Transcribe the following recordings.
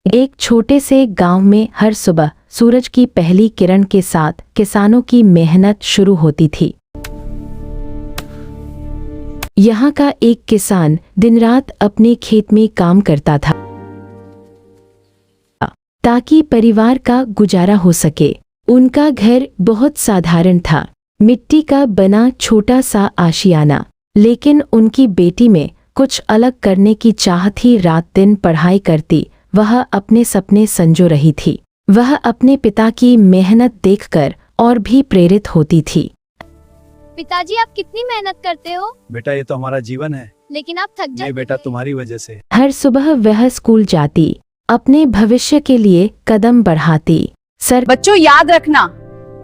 एक छोटे से गांव में हर सुबह सूरज की पहली किरण के साथ किसानों की मेहनत शुरू होती थी। यहाँ का एक किसान दिन रात अपने खेत में काम करता था ताकि परिवार का गुजारा हो सके। उनका घर बहुत साधारण था, मिट्टी का बना छोटा सा आशियाना, लेकिन उनकी बेटी में कुछ अलग करने की चाह थी। रात दिन पढ़ाई करती वह अपने सपने संजो रही थी। वह अपने पिता की मेहनत देखकर और भी प्रेरित होती थी। पिताजी, आप कितनी मेहनत करते हो? बेटा, ये तो हमारा जीवन है। लेकिन आप थक जाते नहीं बेटा, तुम्हारी वजह से। हर सुबह वह स्कूल जाती, अपने भविष्य के लिए कदम बढ़ाती। बच्चों, याद रखना,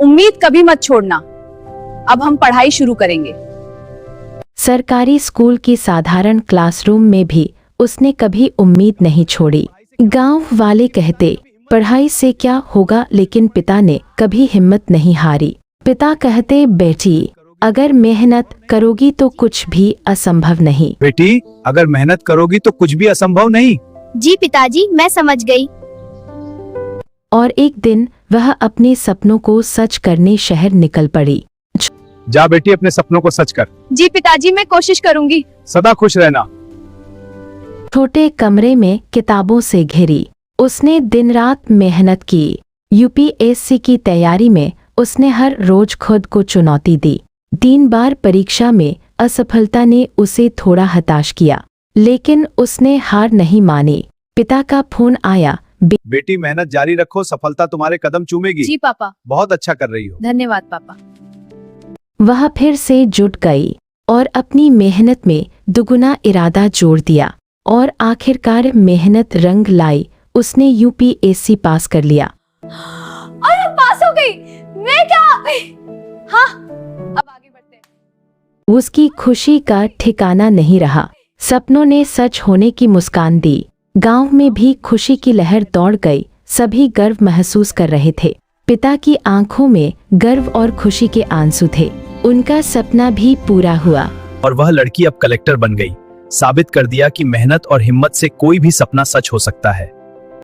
उम्मीद कभी मत छोड़ना। अब हम पढ़ाई शुरू करेंगे। सरकारी स्कूल की साधारण क्लासरूम में भी उसने कभी उम्मीद नहीं छोड़ी। गांव वाले कहते पढ़ाई से क्या होगा, लेकिन पिता ने कभी हिम्मत नहीं हारी। पिता कहते, बेटी, अगर मेहनत करोगी तो कुछ भी असंभव नहीं। बेटी, अगर मेहनत करोगी तो कुछ भी असंभव नहीं। जी पिताजी, मैं समझ गई। और एक दिन वह अपने सपनों को सच करने शहर निकल पड़ी। जा बेटी, अपने सपनों को सच कर। जी पिताजी, मैं कोशिश करूंगी। सदा खुश रहना। छोटे कमरे में किताबों से घिरी उसने दिन रात मेहनत की। यूपीएससी की तैयारी में उसने हर रोज खुद को चुनौती दी। 3 बार परीक्षा में असफलता ने उसे थोड़ा हताश किया, लेकिन उसने हार नहीं मानी। पिता का फोन आया। बेटी, मेहनत जारी रखो, सफलता तुम्हारे कदम चूमेगी। जी पापा। बहुत अच्छा कर रही हो। धन्यवाद पापा। वह फिर से जुट गई और अपनी मेहनत में दुगुना इरादा जोड़ दिया और आखिरकार मेहनत रंग लाई। उसने यूपीएससी पास कर लिया। अरे पास हो गई, मैं क्या? हाँ, अब आगे बढ़ते हैं। उसकी खुशी का ठिकाना नहीं रहा। सपनों ने सच होने की मुस्कान दी। गांव में भी खुशी की लहर दौड़ गई। सभी गर्व महसूस कर रहे थे। पिता की आंखों में गर्व और खुशी के आंसू थे। उनका सपना भी पूरा हुआ और वह लड़की अब कलेक्टर बन गई। साबित कर दिया कि मेहनत और हिम्मत से कोई भी सपना सच हो सकता है।